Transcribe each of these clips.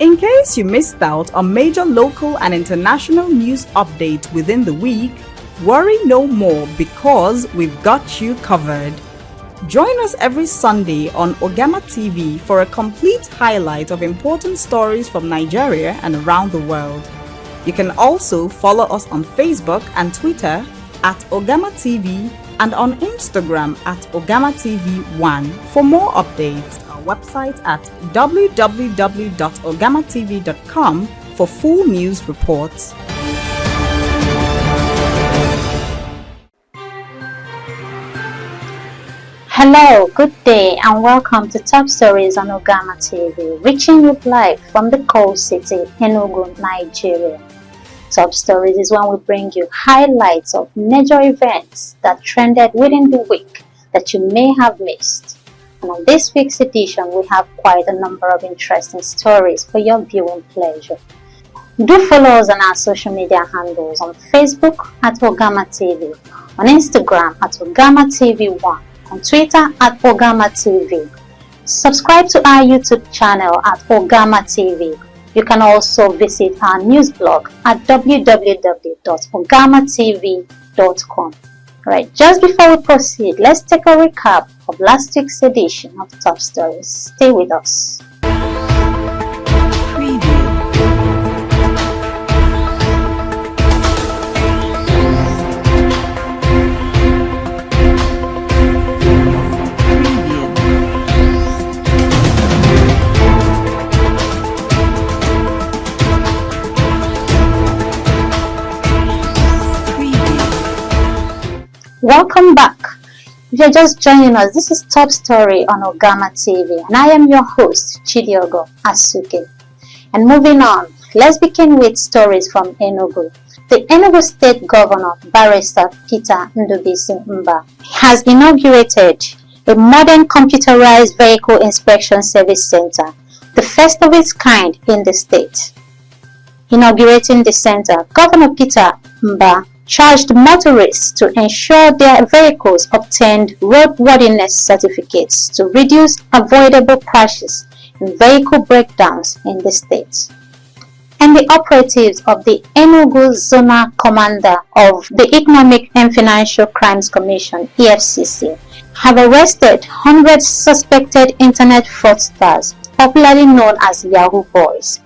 In case you missed out on major local and international news updates within the week, worry no more because we've got you covered. Join us every Sunday on Ugamatv for a complete highlight of important stories from Nigeria and around the world. You can also follow us on Facebook and Twitter at Ugamatv and on Instagram at Ugamatv1 for more updates. Website at www.ugamatv.com for full news reports. Hello, good day and welcome to Top Stories on Ugamatv, reaching you live from the coast city, Enugu, Nigeria. Top Stories is when we bring you highlights of major events that trended within the week that you may have missed. And on this week's edition, we have quite a number of interesting stories for your viewing pleasure. Do follow us on our social media handles on Facebook at Ugamatv, on Instagram at Ugamatv1, on Twitter at Ugamatv. Subscribe to our YouTube channel at Ugamatv. You can also visit our news blog at www.ugamatv.com. Right, just before we proceed, let's take a recap of last week's edition of Top Stories. Stay with us. Welcome back. If you're just joining us, this is Top Story on Ugamatv, and I am your host, Chidiogo Asuke. And moving on, let's begin with stories from Enugu. The Enugu State Governor, Barrister Peter Ndubisi Mba, has inaugurated a modern computerized vehicle inspection service center, the first of its kind in the state. Inaugurating the center, Governor Peter Mba charged motorists to ensure their vehicles obtained roadworthiness certificates to reduce avoidable crashes and vehicle breakdowns in the state. And the operatives of the Enugu Zonal Commander of the Economic and Financial Crimes Commission (EFCC) have arrested 100 suspected internet fraudsters, popularly known as Yahoo Boys.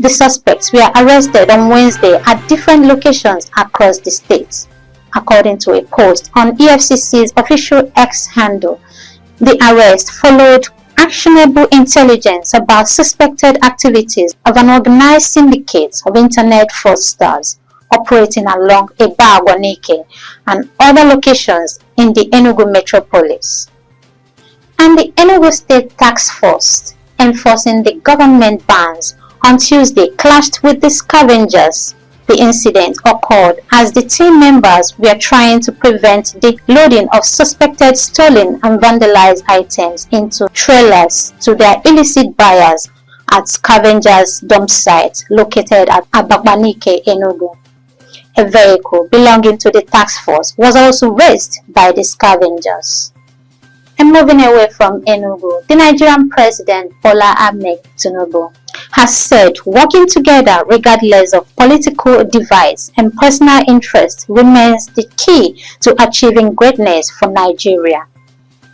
The suspects were arrested on Wednesday at different locations across the state. According to a post on EFCC's official X handle, the arrest followed actionable intelligence about suspected activities of an organized syndicate of internet fraudsters operating along Eba-Agwanike and other locations in the Enugu metropolis. And the Enugu State Task Force, enforcing the government bans, on Tuesday clashed with the scavengers. The incident occurred as the team members were trying to prevent the loading of suspected stolen and vandalized items into trailers to their illicit buyers at scavengers' dump site located at Agbanike, Enugu. A vehicle belonging to the task force was also razed by the scavengers. And moving away from Enugu, the Nigerian President Bola Ahmed Tinubu has said working together regardless of political divides and personal interest remains the key to achieving greatness for Nigeria.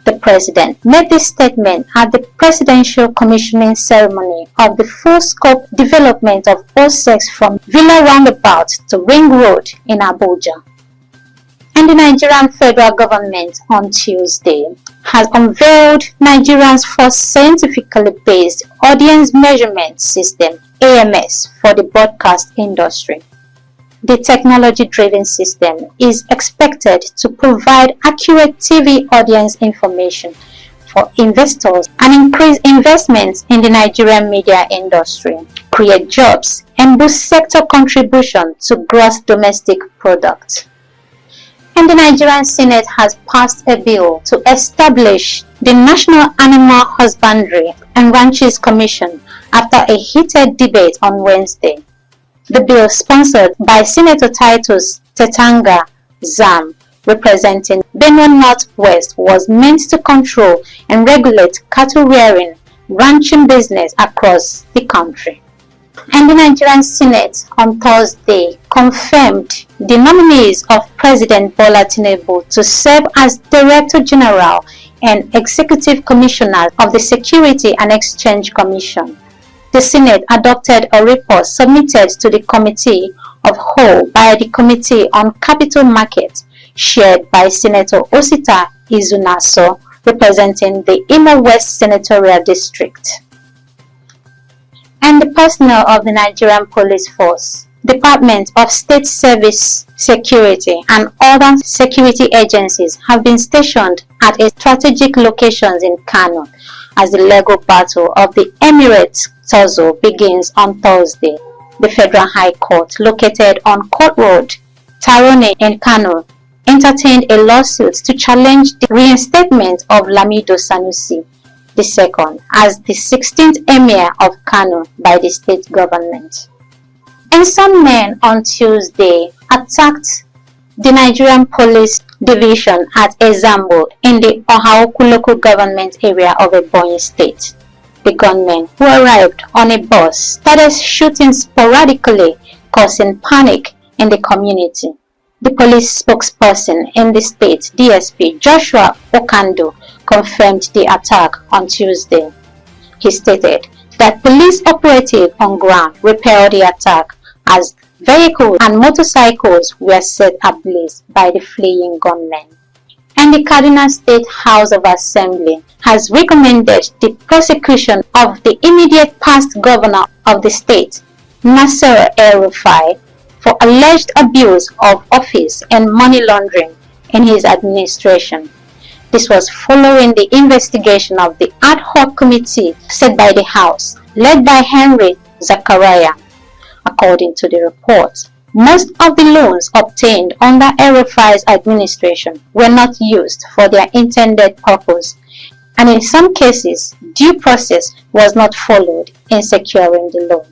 The president made this statement at the presidential commissioning ceremony of the full-scope development of O6 from Villa Roundabout to Ring Road in Abuja. And the Nigerian federal government on Tuesday has unveiled Nigeria's first scientifically based audience measurement system, AMS, for the broadcast industry. The technology-driven system is expected to provide accurate TV audience information for investors and increase investments in the Nigerian media industry, create jobs, and boost sector contribution to gross domestic product. And the Nigerian Senate has passed a bill to establish the National Animal Husbandry and Ranches Commission after a heated debate on Wednesday. The bill, sponsored by Senator Titus Tetanga Zam, representing Benue Northwest, was meant to control and regulate cattle rearing, ranching business across the country. And the Nigerian Senate on Thursday confirmed the nominees of President Bola Tinubu to serve as Director General and Executive Commissioner of the Security and Exchange Commission. The Senate adopted a report submitted to the Committee of Whole by the Committee on Capital Markets, chaired by Senator Osita Izunaso, representing the Imo West Senatorial District. And the personnel of the Nigerian Police Force, Department of State Service Security, and other security agencies have been stationed at strategic locations in Kano as the legal battle of the Emirates Tussle begins on Thursday. The Federal High Court, located on Court Road, Tarone in Kano, entertained a lawsuit to challenge the reinstatement of Lamido Sanusi II as the 16th Emir of Kano by the state government. And some men on Tuesday attacked the Nigerian Police Division at Ezambo in the Ohaoku local government area of Ebonyi State. The gunmen, who arrived on a bus, started shooting sporadically, causing panic in the community. The police spokesperson in the state, DSP Joshua Okando, confirmed the attack on Tuesday. He stated that police operatives on ground repelled the attack as vehicles and motorcycles were set ablaze by the fleeing gunmen. And the Kaduna State House of Assembly has recommended the prosecution of the immediate past governor of the state, Nasser El-Rufai, for alleged abuse of office and money laundering in his administration. This was following the investigation of the ad hoc committee set by the House, led by Henry Zachariah. According to the report, most of the loans obtained under El-Rufai's administration were not used for their intended purpose, and in some cases, due process was not followed in securing the loan.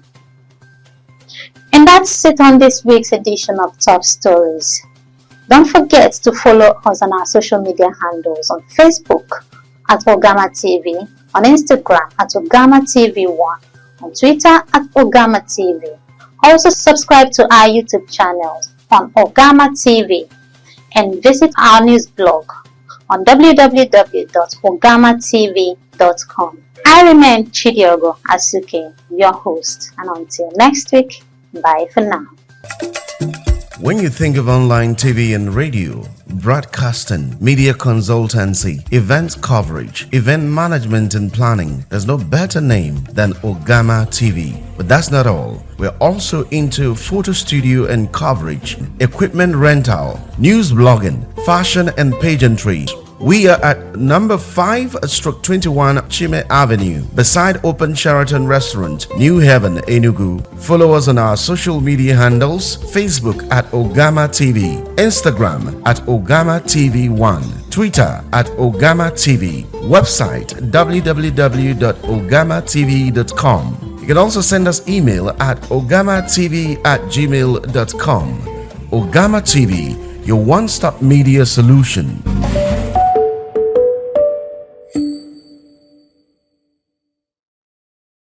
And that's it on this week's edition of Top Stories. Don't forget to follow us on our social media handles on Facebook at Ugamatv, on Instagram at Ugamatv1, on Twitter at Ugamatv. Also subscribe to our YouTube channels on Ugamatv and visit our news blog on www.ugamatv.com. I remain Chidiogo Asuke, your host, and until next week, bye for now. When you think of online TV and radio, broadcasting, media consultancy, event coverage, event management and planning, there's no better name than Ugamatv. But that's not all. We're also into photo studio and coverage, equipment rental, news blogging, fashion and pageantry. We are at number 5/21 Chime Avenue, beside Open Sheraton Restaurant, New Haven, Enugu. Follow us on our social media handles: Facebook at Ugamatv, Instagram at Ugamatv1, Twitter at Ugamatv, website www.ugamatv.com. You can also send us email at ugamatv@gmail.com. Ugamatv, your one-stop media solution.